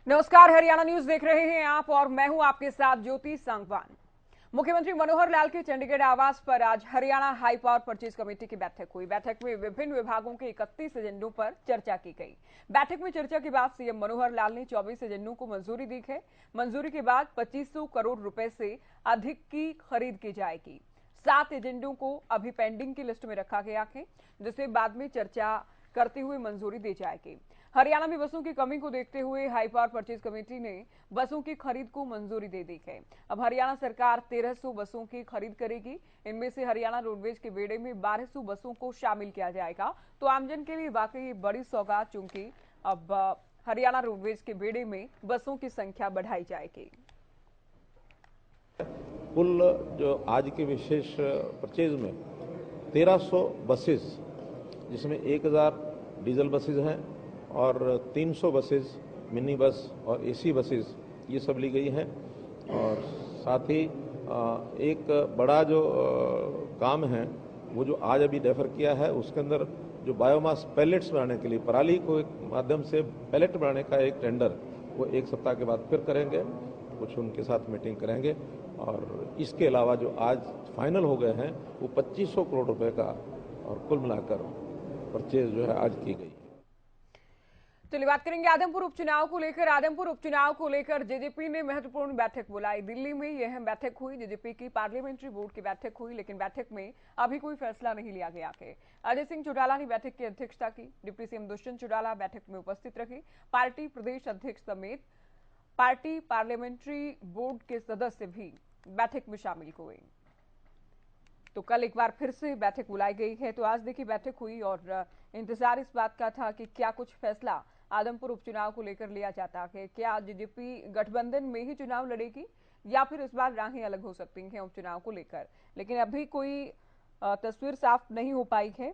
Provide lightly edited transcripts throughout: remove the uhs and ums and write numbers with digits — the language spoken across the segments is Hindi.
नमस्कार, हरियाणा न्यूज देख रहे हैं आप और मैं हूं आपके साथ ज्योति सांगवान। मुख्यमंत्री मनोहर लाल के चंडीगढ़ आवास पर आज Haryana high power purchase committee की बैठक हुई। बैठक में विभिन्न विभागों के 31 एजेंडों पर चर्चा की गई। बैठक में चर्चा के बाद सीएम मनोहर लाल ने 24 एजेंडों को मंजूरी दी है। मंजूरी के बाद 2500 करोड़ रुपए से अधिक की खरीद की जाएगी। 7 एजेंडों को अभी पेंडिंग की लिस्ट में रखा गया है, जिसे बाद में चर्चा करते हुए मंजूरी दी जाएगी। हरियाणा में बसों की कमी को देखते हुए हाई पावर परचेज कमेटी ने बसों की खरीद को मंजूरी दे दी है। अब हरियाणा सरकार 1300 बसों की खरीद करेगी। इनमें से हरियाणा रोडवेज के बेड़े में 1200 बसों को शामिल किया जाएगा। तो आमजन के लिए वाकई बड़ी सौगात, चूंकि अब हरियाणा रोडवेज के बेड़े में बसों की संख्या बढ़ाई जाएगी। कुल जो आज के विशेष परचेज में 1300 बसेस, जिसमें 1000 डीजल बसेज हैं और 300 बसेस मिनी बस और एसी बसेस ये सब ली गई हैं। और साथ ही एक बड़ा जो काम है वो जो आज अभी डेफर किया है, उसके अंदर जो बायोमास पैलेट्स बनाने के लिए पराली को एक माध्यम से पैलेट बनाने का एक टेंडर वो एक सप्ताह के बाद फिर करेंगे। कुछ उनके साथ मीटिंग करेंगे और इसके अलावा जो आज फाइनल हो गए हैं वो 2500 करोड़ रुपए का और कुल मिलाकर परचेज जो है आज की गई। चलिए बात करेंगे आदमपुर उपचुनाव को लेकर। आदमपुर उपचुनाव को लेकर जेजेपी ने महत्वपूर्ण बैठक बुलाई। दिल्ली में यह बैठक हुई, जेजेपी की पार्लियामेंट्री बोर्ड की बैठक हुई, लेकिन बैठक में अभी कोई फैसला नहीं लिया गया है। अजय सिंह चौटाला ने बैठक की अध्यक्षता की। डिप्टी सीएम दुष्यंत चौटाला बैठक में उपस्थित रहे। पार्टी प्रदेश अध्यक्ष समेत पार्टी पार्लियामेंट्री बोर्ड के सदस्य भी बैठक में शामिल हुए। तो कल एक बार फिर से बैठक बुलाई गई है। तो आज देखिए बैठक हुई और इंतजार इस बात का था कि क्या कुछ फैसला आदमपुर उपचुनाव को लेकर लिया जाता है। क्या जेजेपी गठबंधन में ही चुनाव लड़ेगी या फिर इस बार राहें अलग हो सकती हैं उपचुनाव को लेकर, लेकिन अभी कोई तस्वीर साफ नहीं हो पाई है।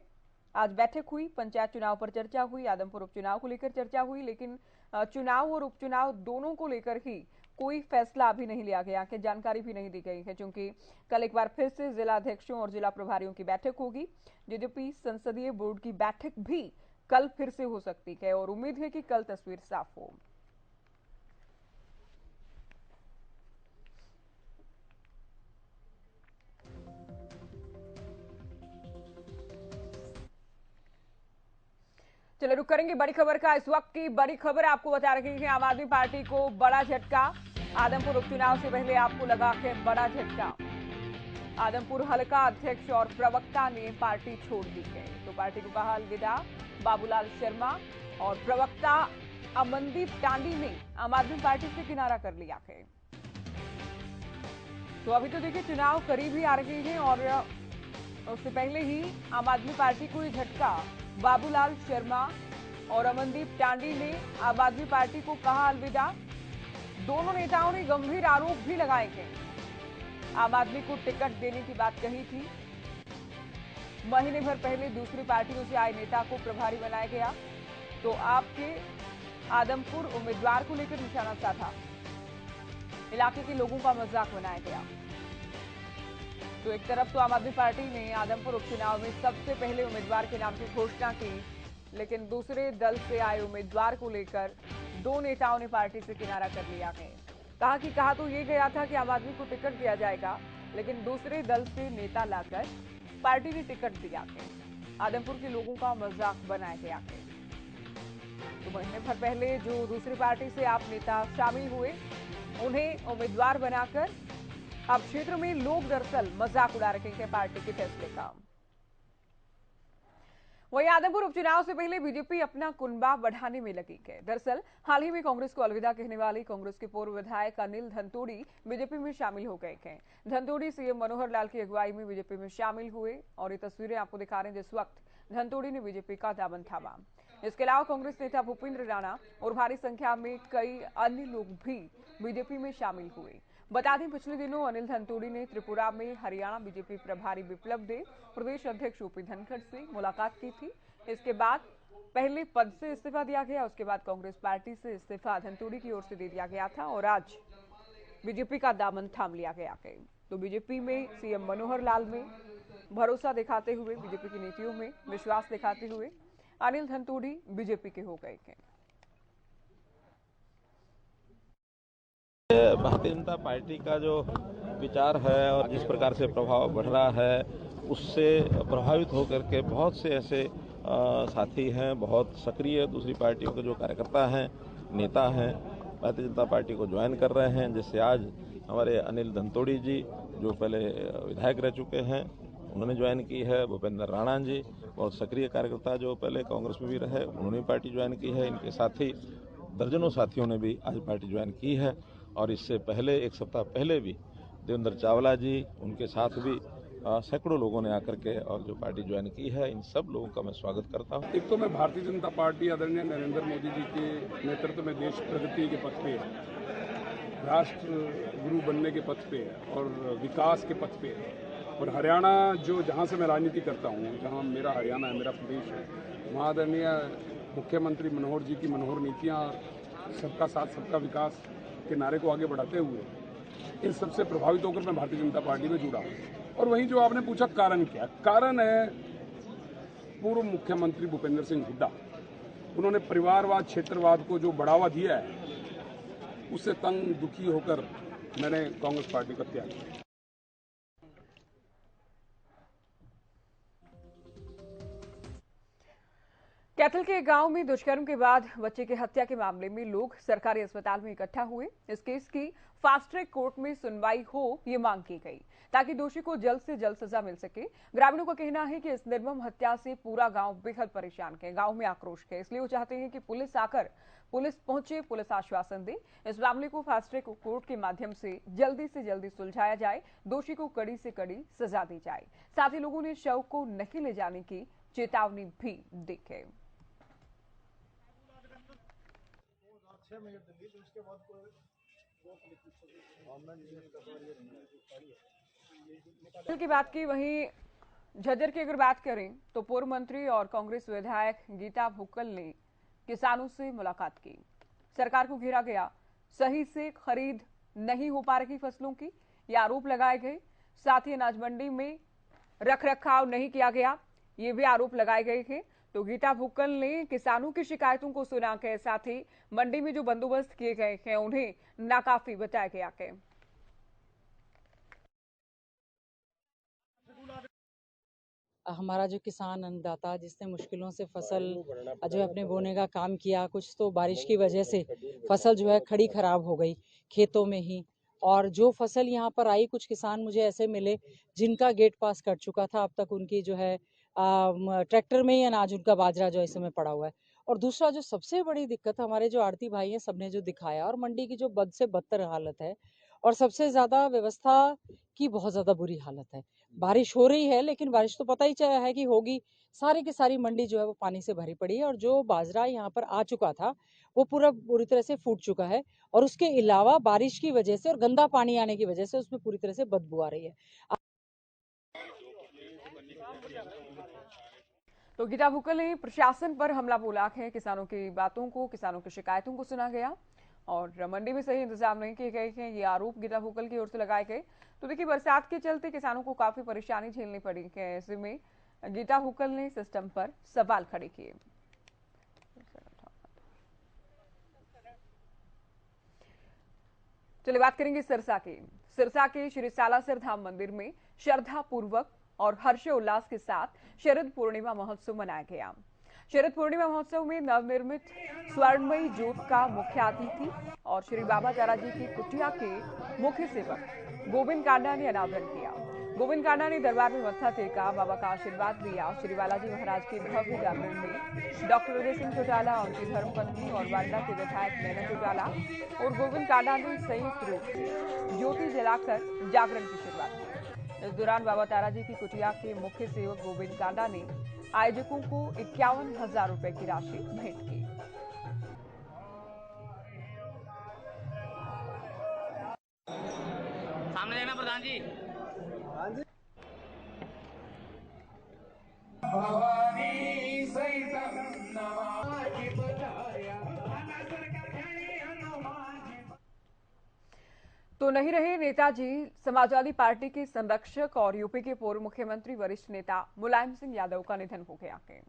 आज बैठक हुई, पंचायत चुनाव पर चर्चा हुई, आदमपुर उपचुनाव को लेकर चर्चा हुई, लेकिन चुनाव और उपचुनाव दोनों को लेकर ही कोई फैसला अभी नहीं लिया गया है, जानकारी भी नहीं दी गई है। क्योंकि कल एक बार फिर से जिला अध्यक्षों और जिला प्रभारियों की बैठक होगी। जेजेपी संसदीय बोर्ड की बैठक भी कल फिर से हो सकती है और उम्मीद है कि कल तस्वीर साफ हो। चलिए रुक करेंगे बड़ी खबर का। इस वक्त की बड़ी खबर आपको बता रही है, आम आदमी पार्टी को बड़ा झटका। आदमपुर उपचुनाव से पहले आपको लगा है बड़ा झटका। आदमपुर हलका अध्यक्ष और प्रवक्ता ने पार्टी छोड़ दी है। तो पार्टी को कहा अलविदा। बाबूलाल शर्मा और प्रवक्ता अमनदीप टांडी ने आम आदमी पार्टी से किनारा कर लिया है। तो अभी तो देखिए चुनाव करीब ही आ रहे हैं और उससे पहले ही आम आदमी पार्टी को ये झटका। बाबूलाल शर्मा और अमनदीप टांडी ने आम आदमी पार्टी को कहा अलविदा। दोनों नेताओं ने गंभीर आरोप भी लगाए हैं। आम आदमी को टिकट देने की बात कही थी। महीने भर पहले दूसरी पार्टियों से आए नेता को प्रभारी बनाया गया। तो आपके आदमपुर उम्मीदवार को लेकर निशाना साधा। इलाके के लोगों का मजाक बनाया गया। तो एक तरफ तो आम आदमी पार्टी ने आदमपुर उपचुनाव में सबसे पहले उम्मीदवार के नाम की घोषणा की, लेकिन दूसरे दल से आए उम्मीदवार को लेकर दो नेताओं ने पार्टी से किनारा कर लिया है। कहा तो ये गया था कि आम आदमी को टिकट दिया जाएगा, लेकिन दूसरे दल से नेता लाकर पार्टी ने टिकट दिया है। आदमपुर के लोगों का मजाक बनाया गया है। तो महीने भर पहले जो दूसरी पार्टी से आप नेता शामिल हुए, उन्हें उम्मीदवार बनाकर अब क्षेत्र में लोग दरअसल मजाक उड़ा रहे हैं पार्टी के फैसले का। वहीं आदमपुर उपचुनाव से पहले बीजेपी अपना कुनबा बढ़ाने में लगी है। दरअसल हाल ही में कांग्रेस को अलविदा कहने वाली कांग्रेस के पूर्व विधायक अनिल धनतोड़ी बीजेपी में शामिल हो गए हैं। धनतोड़ी सीएम मनोहर लाल की अगुवाई में बीजेपी में शामिल हुए और ये तस्वीरें आपको दिखा रहे हैं जिस वक्त धनतोड़ी ने बीजेपी का दामन थामा। इसके अलावा कांग्रेस नेता भूपेंद्र राणा और भारी संख्या में कई अन्य लोग भी बीजेपी में शामिल हुए। बता दें पिछले दिनों अनिल धनतोड़ी ने त्रिपुरा में हरियाणा बीजेपी प्रभारी बिप्लब देव, प्रदेश अध्यक्ष ओपी धनखड़ से मुलाकात की थी। इसके बाद पहले पद से इस्तीफा दिया गया, उसके बाद कांग्रेस पार्टी से इस्तीफा धनतोड़ी की ओर से दे दिया गया था और आज बीजेपी का दामन थाम लिया गया है। तो बीजेपी में सीएम मनोहर लाल में भरोसा दिखाते हुए, बीजेपी की नीतियों में विश्वास दिखाते हुए अनिल धनतोड़ी बीजेपी के हो गए हैं। भारतीय जनता पार्टी का जो विचार है और जिस प्रकार से प्रभाव बढ़ रहा है, उससे प्रभावित होकर के बहुत से ऐसे साथी हैं, बहुत सक्रिय दूसरी पार्टियों के जो कार्यकर्ता हैं, नेता हैं, भारतीय जनता पार्टी को ज्वाइन कर रहे हैं। जैसे आज हमारे अनिल धनतोड़ी जी, जो पहले विधायक रह चुके हैं, उन्होंने ज्वाइन की है। भूपेंद्र राणा जी, बहुत सक्रिय कार्यकर्ता जो पहले कांग्रेस में भी रहे, उन्होंने पार्टी ज्वाइन की है। इनके साथी दर्जनों साथियों ने भी आज पार्टी ज्वाइन की है। और इससे पहले एक सप्ताह पहले भी देवेंद्र चावला जी, उनके साथ भी सैकड़ों लोगों ने आकर के और जो पार्टी ज्वाइन की है, इन सब लोगों का मैं स्वागत करता हूं। एक तो मैं भारतीय जनता पार्टी आदरणीय नरेंद्र मोदी जी के नेतृत्व में देश प्रगति के पथ पे है, राष्ट्र गुरु बनने के पथ पे है और विकास के पथ पे है। और हरियाणा जो जहाँ से मैं राजनीति करता हूँ, जहाँ मेरा हरियाणा है, मेरा प्रदेश है, वहाँ आदरणीय मुख्यमंत्री मनोहर जी की मनोहर नीतियाँ, सबका साथ सबका विकास के नारे को आगे बढ़ाते हुए इन सबसे प्रभावित होकर मैं भारतीय जनता पार्टी में जुड़ा हूँ। और वहीं जो आपने पूछा कारण क्या, कारण है पूर्व मुख्यमंत्री भूपेंद्र सिंह हुड्डा। उन्होंने परिवारवाद, क्षेत्रवाद को जो बढ़ावा दिया है, उससे तंग दुखी होकर मैंने कांग्रेस पार्टी का त्याग किया। कैथल के गांव में दुष्कर्म के बाद बच्चे की हत्या के मामले में लोग सरकारी अस्पताल में इकट्ठा हुए। इस केस की फास्ट ट्रैक कोर्ट में सुनवाई हो, ये मांग की गई ताकि दोषी को जल्द से जल्द सजा मिल सके। ग्रामीणों का कहना है कि इस निर्मम हत्या से पूरा गांव बेहद परेशान है, गांव में आक्रोश है, इसलिए वो चाहते हैं कि पुलिस पहुंचे, पुलिस आश्वासन दे, इस मामले को फास्ट ट्रैक कोर्ट के माध्यम से जल्दी सुलझाया जाए, दोषी को कड़ी से कड़ी सजा दी जाए। साथ ही लोगों ने शव को नहीं ले जाने की चेतावनी भी दी है। की बात की, वहीं झज्जर की अगर बात करें तो पूर्व मंत्री और कांग्रेस विधायक गीता भुक्कल ने किसानों से मुलाकात की। सरकार को घेरा गया, सही से खरीद नहीं हो पा रही फसलों की, ये आरोप लगाए गए। साथ ही अनाज मंडी में रखरखाव नहीं किया गया, ये भी आरोप लगाए गए थे। तो गीता भुक्कल ने किसानों की शिकायतों को सुना है, साथ ही मंडी में जो बंदोबस्त किए गए हैं उन्हें नाकाफी बताया गया है। हमारा जो किसान अन्नदाता जिसने मुश्किलों से फसल जो है अपने बोने का काम किया, कुछ तो बारिश की वजह से फसल जो है खड़ी खराब हो गई खेतों में ही। और जो फसल यहाँ पर आई, कुछ किसान मुझे ऐसे मिले जिनका गेट पास कर चुका था, अब तक उनकी जो है ट्रैक्टर में ही अनाज, उनका बाजरा जो इस समय पड़ा हुआ है। और दूसरा जो सबसे बड़ी दिक्कत हमारे जो आड़ती भाई हैं सबने जो दिखाया, और मंडी की जो बद से बदतर हालत है, और सबसे ज्यादा व्यवस्था की बहुत ज्यादा बुरी हालत है। बारिश हो रही है लेकिन बारिश तो पता ही चला है कि होगी, सारी की सारी मंडी जो है वो पानी से भरी पड़ी है। और जो बाजरा यहाँ पर आ चुका था वो पूरा पूरी तरह से फूट चुका है, और उसके अलावा बारिश की वजह से और गंदा पानी आने की वजह से उसमें पूरी तरह से बदबू आ रही है। तो गीता भुक्कल ने प्रशासन पर हमला बोला है, किसानों की बातों को, किसानों की शिकायतों को सुना गया और मंडी में सही इंतजाम नहीं किए गए हैं, ये आरोप गीता भुक्कल की ओर से लगाए गए। तो देखिए, बरसात के चलते किसानों को काफी परेशानी झेलनी पड़ी है। ऐसे में गीता भुक्कल ने सिस्टम पर सवाल खड़े किए। चलिए बात करेंगे सिरसा की। सिरसा के श्री सालासर धाम मंदिर में श्रद्धा पूर्वक और हर्षोल्लास के साथ शरद पूर्णिमा महोत्सव मनाया गया। शरद पूर्णिमा महोत्सव में नवनिर्मित स्वर्णमयी ज्योत का मुख्य अतिथि और श्री बाबा तारा जी की कुटिया के मुख्य सेवक गोविंद कांडा ने अनावरण किया। गोविंद कांडा ने दरबार में मत्था टेका, बाबा का आशीर्वाद लिया। श्री बालाजी महाराज के भव्य जागरण में डॉक्टर उदय सिंह चौटाला, उनकी धर्मपत्नी और बांदा के विधायक नैना चौटाला और गोविंद कांडा ने संयुक्त रूप से ज्योति जलाकर जागरण की शुरुआत की। इस दौरान बाबा तारा जी की कुटिया के मुख्य सेवक गोविंद कांडा ने आयोजकों को 51,000 रुपए की राशि भेंट की। सामने देखना प्रधान जी। तो नहीं रहे नेताजी, समाजवादी पार्टी के संरक्षक और यूपी के पूर्व मुख्यमंत्री वरिष्ठ नेता मुलायम सिंह यादव का निधन हो गया है।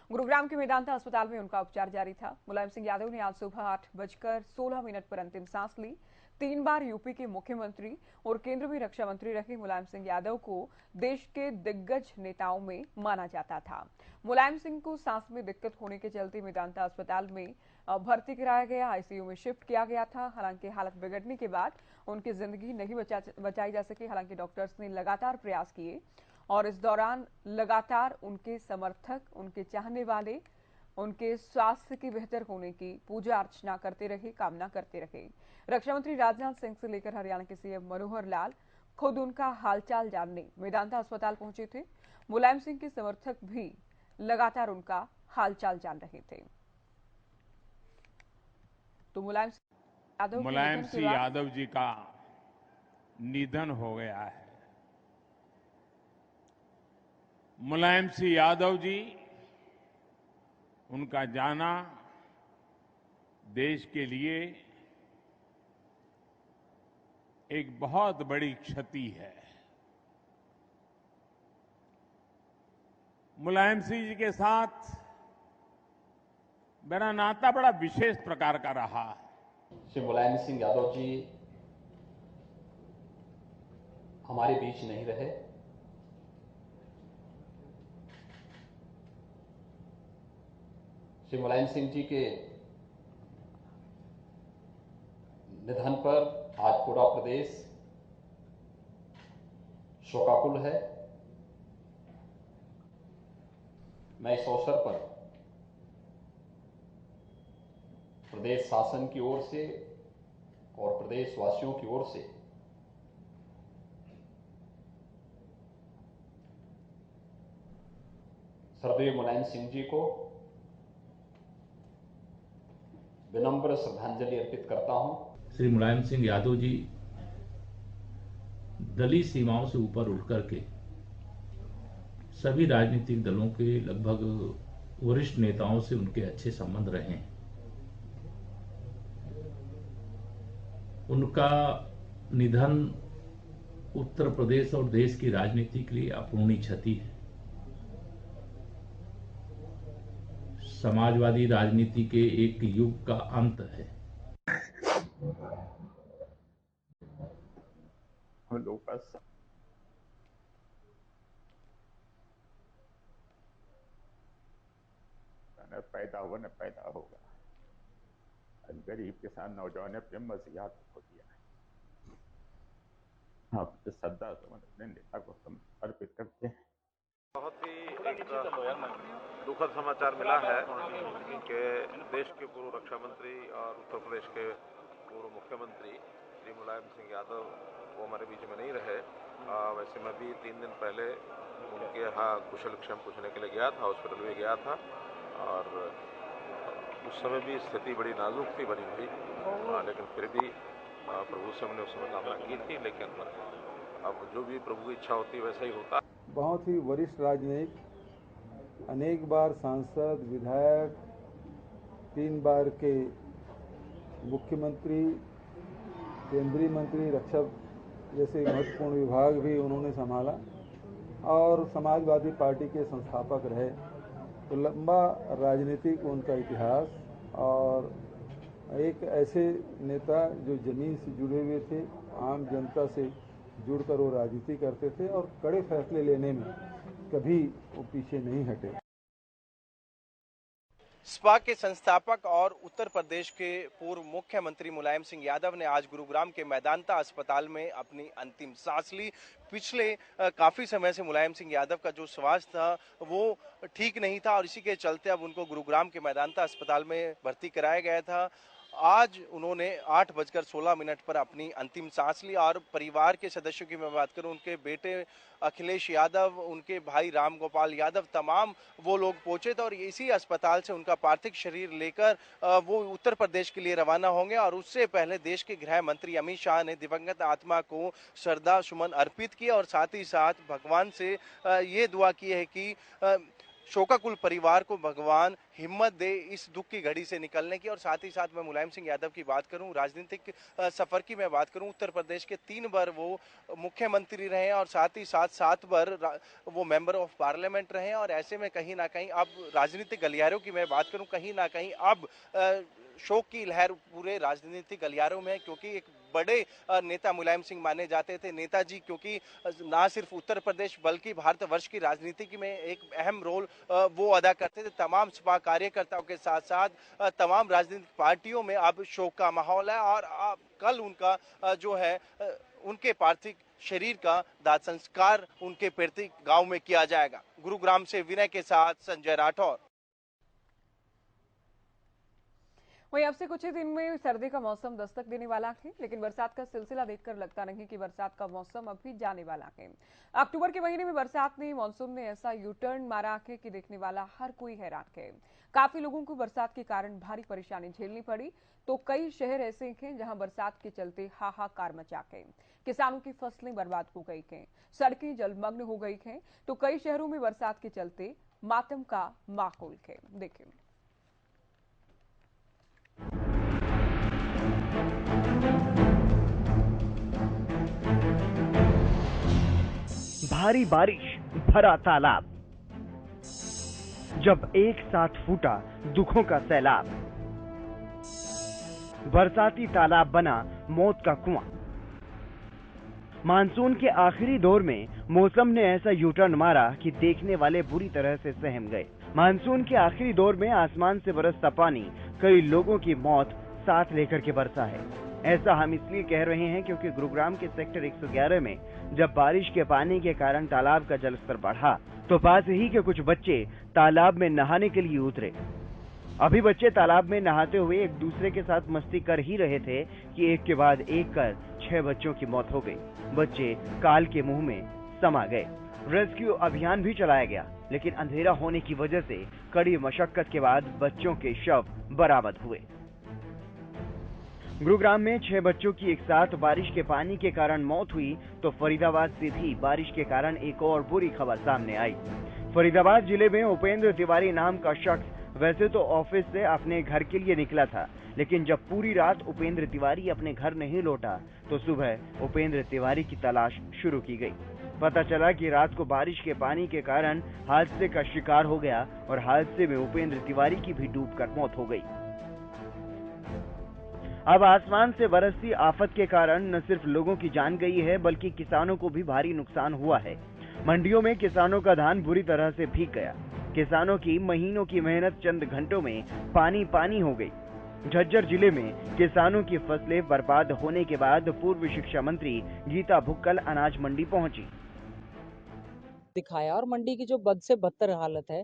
गुरुग्राम के मेदांता अस्पताल में उनका उपचार जारी था। मुलायम सिंह यादव ने आज सुबह 8:16 पर अंतिम सांस ली। 3 बार यूपी के मुख्यमंत्री और केंद्र में रक्षा मंत्री रहे मुलायम सिंह यादव को देश के दिग्गज नेताओं में माना जाता था। मुलायम सिंह को सांस में दिक्कत होने के चलते मेदांता अस्पताल में भर्ती कराया गया, आईसीयू में शिफ्ट किया गया था। हालांकि हालत बिगड़ने के बाद उनकी जिंदगी नहीं बचाई जा सकी। हालांकि डॉक्टर्स ने लगातार प्रयास किए और इस दौरान लगातार उनके समर्थक, उनके चाहने वाले उनके स्वास्थ्य के बेहतर होने की पूजा अर्चना करते रहे, कामना करते रहे। रक्षा मंत्री राजनाथ सिंह से लेकर हरियाणा के सीएम मनोहर लाल खुद उनका हालचाल जानने मेदांता अस्पताल पहुंचे थे। मुलायम सिंह के समर्थक भी लगातार उनका हालचाल जान रहे थे। तो मुलायम सिंह यादव जी का निधन हो गया है। मुलायम सिंह यादव जी, उनका जाना देश के लिए एक बहुत बड़ी क्षति है। मुलायम सिंह जी के साथ मेरा नाता बड़ा विशेष प्रकार का रहा। श्री मुलायम सिंह यादव जी हमारे बीच नहीं रहे। श्री मुलायम सिंह जी के निधन पर आज पूरा प्रदेश शोकाकुल है। मैं इस अवसर पर प्रदेश शासन की ओर से और प्रदेशवासियों की ओर से श्रद्धेय मुलायम सिंह जी को विनम्र श्रद्धांजलि अर्पित करता हूं। श्री मुलायम सिंह यादव जी दलीय सीमाओं से ऊपर उठ करके सभी राजनीतिक दलों के लगभग वरिष्ठ नेताओं से उनके अच्छे संबंध रहे हैं। उनका निधन उत्तर प्रदेश और देश की राजनीति के लिए अपूर्णीय क्षति है। समाजवादी राजनीति के एक युग का अंत है। हम लोग का न पैदा हुआ न पैदा होगा। गरीब किसान नौजवान अपने मसीहा को दिया है। हाँ, श्रद्धा सुमन अपने नेता को अर्पित करते हैं। बहुत ही एक दुखद समाचार मिला है कि देश के पूर्व रक्षा मंत्री और उत्तर प्रदेश के पूर्व मुख्यमंत्री श्री मुलायम सिंह यादव वो हमारे बीच में नहीं रहे। वैसे मैं भी 3 दिन पहले उनके यहाँ कुशल क्षेम पूछने के लिए गया था, हॉस्पिटल भी गया था और उस समय भी स्थिति बड़ी नाजुक थी बनी हुई, लेकिन फिर भी प्रभु से हमने उस समय कामना की थी। लेकिन अब जो भी प्रभु की इच्छा होती है वैसा ही होता। बहुत ही वरिष्ठ राजनयिक, अनेक बार सांसद, विधायक, 3 बार के मुख्यमंत्री, केंद्रीय मंत्री, रक्षा जैसे महत्वपूर्ण विभाग भी उन्होंने संभाला और समाजवादी पार्टी के संस्थापक रहे। तो लंबा राजनीतिक उनका इतिहास और एक ऐसे नेता जो जमीन से जुड़े हुए थे, आम जनता से जुड़कर वो राजनीति करते थे और कड़े फैसले लेने में कभी वो पीछे नहीं हटे। सपा के संस्थापक और उत्तर प्रदेश के पूर्व मुख्यमंत्री मुलायम सिंह यादव ने आज गुरुग्राम के मेदांता अस्पताल में अपनी अंतिम सांस ली। पिछले काफी समय से मुलायम सिंह यादव का जो स्वास्थ्य था वो ठीक नहीं था और इसी के चलते अब उनको गुरुग्राम के मेदांता अस्पताल में भर्ती कराया गया था। आज उन्होंने 8:16 पर अपनी अंतिम सांस ली और परिवार के सदस्यों की मैं बात करूं, उनके बेटे अखिलेश यादव, उनके भाई राम गोपाल यादव, तमाम वो लोग पहुंचे थे और इसी अस्पताल से उनका पार्थिव शरीर लेकर वो उत्तर प्रदेश के लिए रवाना होंगे। और उससे पहले देश के गृह मंत्री अमित शाह ने दिवंगत आत्मा को श्रद्धा सुमन अर्पित किया और साथ ही साथ भगवान से ये दुआ की है कि शोकाकुल परिवार को भगवान हिम्मत दे इस दुख की घड़ी से निकलने की। और साथ ही साथ मैं मुलायम सिंह यादव की बात करूं, राजनीतिक सफर की मैं बात करूं, उत्तर प्रदेश के 3 बार वो मुख्यमंत्री रहे हैं और साथ ही साथ 7 बार वो मेंबर ऑफ पार्लियामेंट रहे हैं। और ऐसे में कहीं ना कहीं अब राजनीतिक गलियारों की मैं बात करूं, कहीं ना कहीं अब शोक की लहर पूरे राजनीतिक गलियारों में है, क्योंकि एक बड़े नेता मुलायम सिंह माने जाते थे। नेताजी क्योंकि ना सिर्फ उत्तर प्रदेश बल्कि भारतवर्ष की राजनीति में एक अहम रोल वो अदा करते थे। तमाम सपा कार्यकर्ताओं के साथ साथ तमाम राजनीतिक पार्टियों में अब शोक का माहौल है और कल उनका जो है उनके पार्थिव शरीर का दाह संस्कार उनके पैतृक गांव में किया जाएगा। गुरुग्राम से विनय के साथ संजय राठौर। वहीं अब से कुछ ही दिन में सर्दी का मौसम दस्तक देने वाला है, लेकिन बरसात का सिलसिला देखकर लगता नहीं कि बरसात का मौसम अभी जाने वाला है। अक्टूबर के महीने में बरसात ने मानसून ने ऐसा यू टर्न मारा है कि देखने वाला हर कोई हैरान है। काफी लोगों को बरसात के कारण भारी परेशानी झेलनी पड़ी, तो कई शहर ऐसे हैं जहां बरसात के चलते हाहाकार मचा है। किसानों की फसलें बर्बाद हो गई हैं, सड़कें जलमग्न हो गई हैं, तो कई शहरों में बरसात के चलते मातम का माहौल है। देखिए भारी बारिश भरा तालाब, जब एक साथ फूटा दुखों का सैलाब। बरसाती तालाब बना मौत का कुआं। मानसून के आखिरी दौर में मौसम ने ऐसा यू टर्न मारा कि देखने वाले बुरी तरह से सहम गए। मानसून के आखिरी दौर में आसमान से बरसता पानी कई लोगों की मौत साथ लेकर के बरसा है। ऐसा हम इसलिए कह रहे हैं क्योंकि गुरुग्राम के सेक्टर 111 में जब बारिश के पानी के कारण तालाब का जलस्तर बढ़ा तो पास ही के कुछ बच्चे तालाब में नहाने के लिए उतरे। अभी बच्चे तालाब में नहाते हुए एक दूसरे के साथ मस्ती कर ही रहे थे कि एक के बाद एक कर 6 बच्चों की मौत हो गई। बच्चे काल के मुंह में समा गए। रेस्क्यू अभियान भी चलाया गया, लेकिन अंधेरा होने की वजह से कड़ी मशक्कत के बाद बच्चों के शव बरामद हुए। गुरुग्राम में 6 बच्चों की एक साथ बारिश के पानी के कारण मौत हुई, तो फरीदाबाद से भी बारिश के कारण एक और बुरी खबर सामने आई। फरीदाबाद जिले में उपेंद्र तिवारी नाम का शख्स वैसे तो ऑफिस से अपने घर के लिए निकला था, लेकिन जब पूरी रात उपेंद्र तिवारी अपने घर नहीं लौटा तो सुबह उपेंद्र तिवारी की तलाश शुरू की गई। पता चला कि रात को बारिश के पानी के कारण हादसे का शिकार हो गया और हादसे में उपेंद्र तिवारी की भी डूबकर मौत हो गई। अब आसमान से बरसती आफत के कारण न सिर्फ लोगों की जान गई है बल्कि किसानों को भी भारी नुकसान हुआ है। मंडियों में किसानों का धान बुरी तरह से भीग गया। किसानों की महीनों की मेहनत चंद घंटों में पानी पानी हो गई। झज्जर जिले में किसानों की फसलें बर्बाद होने के बाद पूर्व शिक्षा मंत्री गीता भुक्कल अनाज मंडी पहुंची। दिखाया और मंडी की जो बद से बदतर हालत है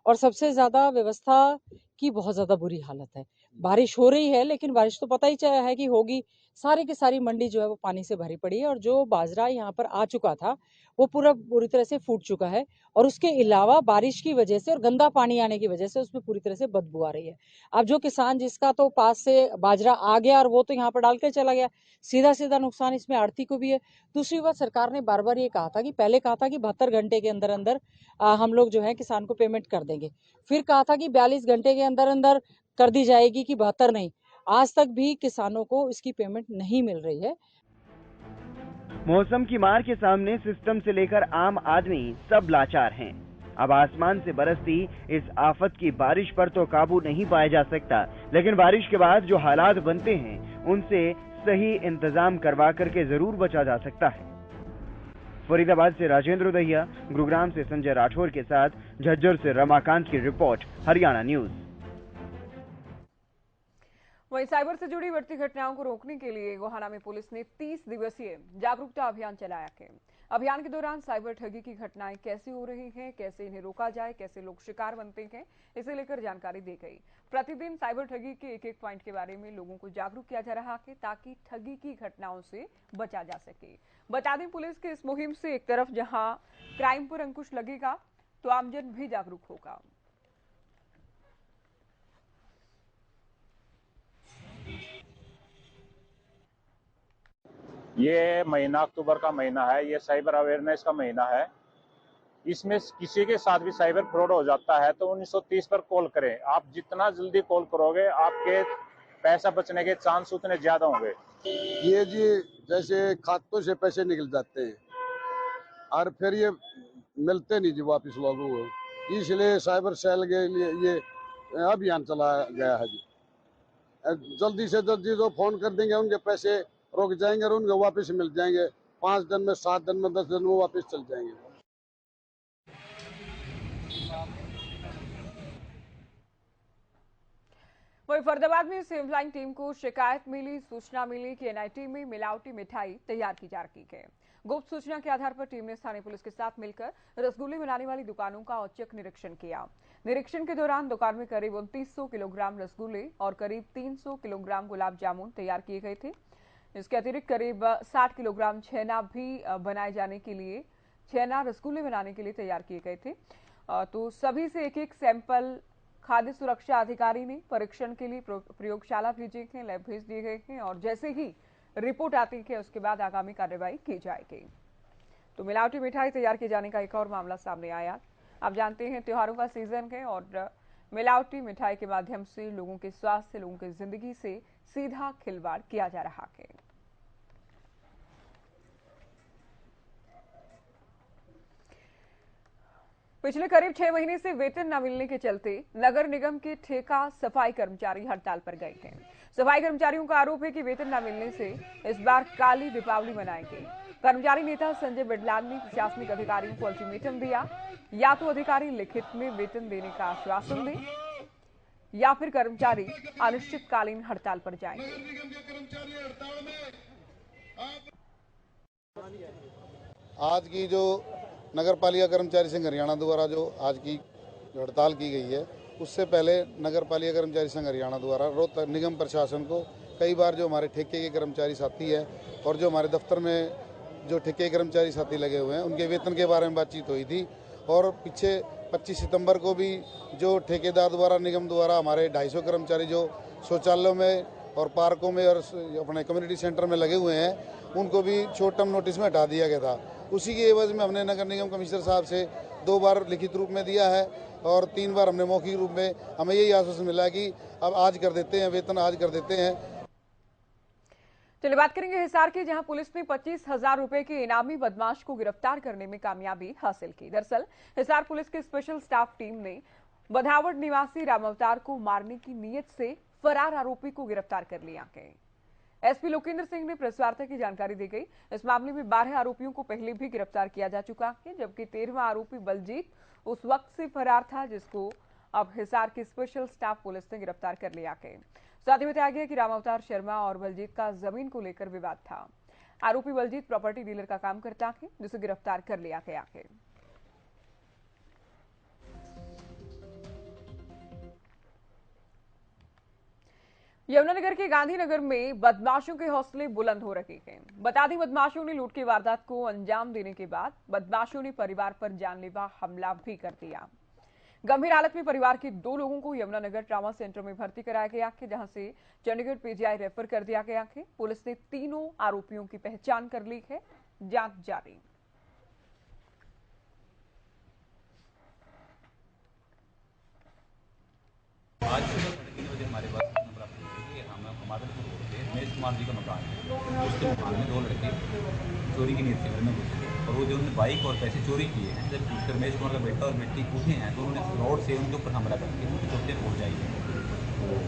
और सबसे ज्यादा व्यवस्था की बहुत ज्यादा बुरी हालत है। बारिश हो रही है लेकिन बारिश तो पता ही चला है कि होगी। सारी की सारी मंडी जो है वो पानी से भरी पड़ी है और जो बाजरा यहाँ पर आ चुका था वो पूरा बुरी तरह से फूट चुका है और उसके अलावा बारिश की वजह से और गंदा पानी आने की वजह से उसमें पूरी तरह से बदबू आ रही है। अब जो किसान जिसका तो पास से बाजरा आ गया और वो तो यहाँ पर डाल कर चला गया, सीधा सीधा नुकसान इसमें आढ़ती को भी है। दूसरी बात, सरकार ने बार बार ये कहा था कि पहले कहा था कि 72 घंटे के अंदर अंदर हम लोग जो है किसान को पेमेंट कर देंगे, फिर कहा था कि 42 घंटे के अंदर अंदर कर दी जाएगी कि 72 नहीं। आज तक भी किसानों को इसकी पेमेंट नहीं मिल रही है। मौसम की मार के सामने सिस्टम से लेकर आम आदमी सब लाचार हैं। अब आसमान से बरसती इस आफत की बारिश पर तो काबू नहीं पाया जा सकता, लेकिन बारिश के बाद जो हालात बनते हैं उनसे सही इंतजाम करवा करके जरूर बचा जा सकता है। फरीदाबाद से राजेंद्र दहिया, गुरुग्राम से संजय राठौर के साथ झज्जर से रमाकांत की रिपोर्ट, हरियाणा न्यूज। वहीं साइबर से जुड़ी बढ़ती घटनाओं को रोकने के लिए गोहाना में पुलिस ने 30 दिवसीय जागरूकता अभियान चलाया है। अभियान के दौरान साइबर ठगी की घटनाएं कैसे हो रही हैं, कैसे इन्हें रोका जाए, कैसे लोग शिकार बनते हैं, इसे लेकर जानकारी दी गई। प्रतिदिन साइबर ठगी के एक पॉइंट के बारे में लोगों को जागरूक किया जा रहा है ताकि ठगी की घटनाओं से बचा जा सके। बता दें, पुलिस की इस मुहिम से एक तरफ जहां क्राइम पर अंकुश लगेगा तो आमजन भी जागरूक होगा। ये महीना अक्टूबर का महीना है, ये साइबर अवेयरनेस का महीना है। इसमें किसी के साथ भी साइबर फ्रॉड हो जाता है तो 1930 पर कॉल करें। आप जितना जल्दी कॉल करोगे आपके पैसा बचने के चांस उतने ज्यादा होंगे। ये जी जैसे खातों से पैसे निकल जाते हैं और फिर ये मिलते नहीं जी वापिस लोगों को, इसलिए साइबर सेल के लिए ये अभियान चलाया गया है जी। जल्दी से जल्दी जो फोन कर देंगे उनके पैसे रुक जाएंगे और उनको वापस मिल जाएंगे। 5 दिन में, 7 दिन में, 10 दिन में वापस चल जाएंगे। वहीं फरीदाबाद में सिविल लाइन टीम को सूचना मिली कि एनआईटी में मिलावटी मिठाई तैयार की जा रही है। गुप्त सूचना के आधार पर टीम ने स्थानीय पुलिस के साथ मिलकर रसगुल्ले बनाने वाली दुकानों का औचक निरीक्षण किया। निरीक्षण के दौरान दुकान में करीब 2900 किलोग्राम रसगुल्ले और करीब 300 किलोग्राम गुलाब जामुन तैयार किए गए थे। इसके अतिरिक्त करीब 60 किलोग्राम छेना भी छेना रसगुल्ले बनाने के लिए तैयार किए गए थे। तो सभी से एक सैंपल खाद्य सुरक्षा अधिकारी ने परीक्षण के लिए प्रयोगशाला भेजे हैं, लैब भेज दिए गए हैं और जैसे ही रिपोर्ट आती है उसके बाद आगामी कार्रवाई की जाएगी। तो मिलावटी मिठाई तैयार किए जाने का एक और मामला सामने आया। आप जानते हैं त्योहारों का सीजन है और मिलावटी मिठाई के माध्यम से लोगों के स्वास्थ्य, लोगों की जिंदगी से सीधा खिलवाड़ किया जा रहा है। पिछले करीब 6 महीने से वेतन न मिलने के चलते नगर निगम के ठेका सफाई कर्मचारी हड़ताल पर गए हैं। सफाई कर्मचारियों का आरोप है कि वेतन न मिलने से इस बार काली दीपावली मनाएंगे। कर्मचारी नेता संजय बिडलाल ने प्रशासनिक अधिकारियों को अल्टीमेटम दिया, या तो अधिकारी लिखित में वेतन देने का आश्वासन दें या फिर कर्मचारी अनिश्चितकालीन हड़ताल पर जाएंगे। आज की जो नगर पालिका कर्मचारी संघ हरियाणा द्वारा जो आज की हड़ताल की गई है, उससे पहले नगर पालिका कर्मचारी संघ हरियाणा द्वारा रोहतक निगम प्रशासन को कई बार जो हमारे ठेके के कर्मचारी साथी है और जो हमारे दफ्तर में जो ठेके के कर्मचारी साथी लगे हुए हैं उनके वेतन के बारे में बातचीत हुई थी। और पीछे 25 सितंबर को भी जो ठेकेदार द्वारा, निगम द्वारा हमारे 250 कर्मचारी जो शौचालयों में और पार्कों में और अपने कम्युनिटी सेंटर में लगे हुए हैं, उनको भी शॉर्ट टर्म नोटिस में हटा दिया गया था। उसी के एवज में हमने नगर निगम कमिश्नर साहब से 2 बार लिखित रूप में दिया है और 3 बार हमने मौखिक रूप में, हमें यही आश्वासन मिला कि अब आज कर देते हैं, वेतन आज कर देते हैं। चलिए बात करेंगे हिसार की, जहां पुलिस ने 25,000 रुपए के इनामी बदमाश को गिरफ्तार करने में कामयाबी हासिल की। दरअसल हिसार पुलिस की स्पेशल स्टाफ टीम ने बधावट निवासी राम अवतार को मारने की नीयत से फरार आरोपी को गिरफ्तार कर लिया है। एसपी लोकेंद्र सिंह ने प्रेस वार्ता की जानकारी दी गई। इस मामले में 12 आरोपियों को पहले भी गिरफ्तार किया जा चुका है, जबकि 13वां आरोपी बलजीत उस वक्त से फरार था जिसको अब हिसार की स्पेशल स्टाफ पुलिस ने गिरफ्तार कर लिया है। साथ ही बताया गया कि राम अवतार शर्मा और बलजीत का जमीन को लेकर विवाद था। आरोपी बलजीत प्रॉपर्टी डीलर का काम करता है, जिसे गिरफ्तार कर लिया गया है। यमुनानगर के गांधीनगर में बदमाशों के हौसले बुलंद हो रहे हैं। बता दें, बदमाशों ने लूट की वारदात को अंजाम देने के बाद बदमाशों ने परिवार पर जानलेवा हमला भी कर दिया। गंभीर हालत में परिवार के 2 लोगों को यमुनानगर ट्रॉमा सेंटर में भर्ती कराया गया है, जहां से चंडीगढ़ पीजीआई रेफर कर दिया गया है। पुलिस ने तीनों आरोपियों की पहचान कर ली है, जांच जारी। आज सुबह 3 बजे हमारे पास प्राप्त हुई कि हमारे रोड पे रमेश कुमार जी का मकान है। उसके मकान में 2 लड़के चोरी की नीयत से घर में घुसे थे और वो जो उन्होंने बाइक और पैसे चोरी किए हैं, जब रमेश कुमार का बेटा और बेटी उठे हैं तो उन्होंने रोड से उनके ऊपर हमला करके उनकी चोटें पहुँचाई है। तो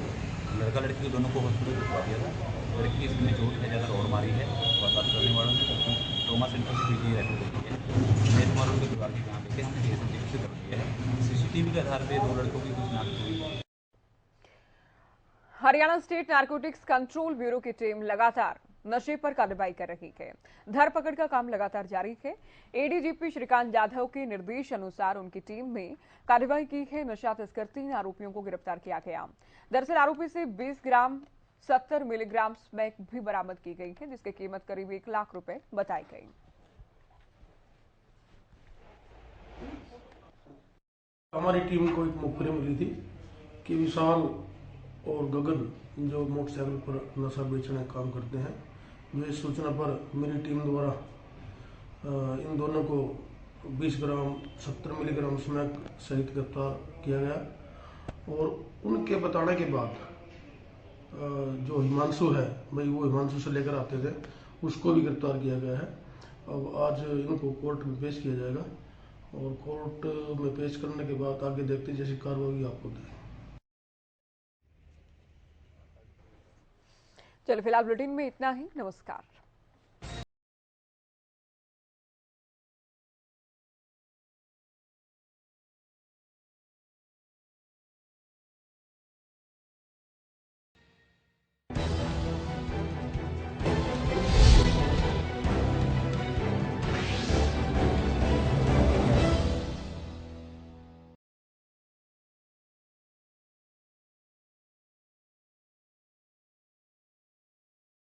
लड़का लड़की दोनों को हॉस्पिटल भिजवा दिया था। लड़की की इसमें चोट है, ज़्यादा रोड मारी है। बर्दाश्त करने वालों ने ट्रॉमा सेंटर से पीजीआई रेफर कर दी है। रमेश कुमार उनके परिवार के यहाँ पे हमने केस रजिस्टर कर दिया है। सीसीटीवी के आधार पर 2 लड़कों की शिनाख्त हुई। Haryana state narcotics control bureau की टीम लगातार नशे पर कार्रवाई कर रही है। धरपकड़ का काम लगातार जारी है। एडीजीपी श्रीकांत यादव के निर्देश अनुसार उनकी टीम ने कार्रवाई की है। नशा तस्कर 3 आरोपियों को गिरफ्तार किया गया। दरअसल आरोपी से 20 ग्राम 70 मिलीग्राम स्मैक भी बरामद की गई है, जिसकी कीमत करीब 1 लाख रुपए बताई गई। हमारी टीम को एक मुखबिर मिली थी कि विशाल और गगन जो मोटरसाइकिल पर नशा बेचने का काम करते हैं, जो इस सूचना पर मेरी टीम द्वारा इन दोनों को 20 ग्राम 70 मिलीग्राम स्मैक सहित गिरफ्तार किया गया। और उनके बताने के बाद जो हिमांशु है, भाई वो हिमांशु से लेकर आते थे, उसको भी गिरफ्तार किया गया है। अब आज इनको कोर्ट में पेश किया जाएगा और कोर्ट में पेश करने के बाद आगे देखते जैसी कार्रवाई आपको दें। चलो फिलहाल बुलेटिन में इतना ही। नमस्कार।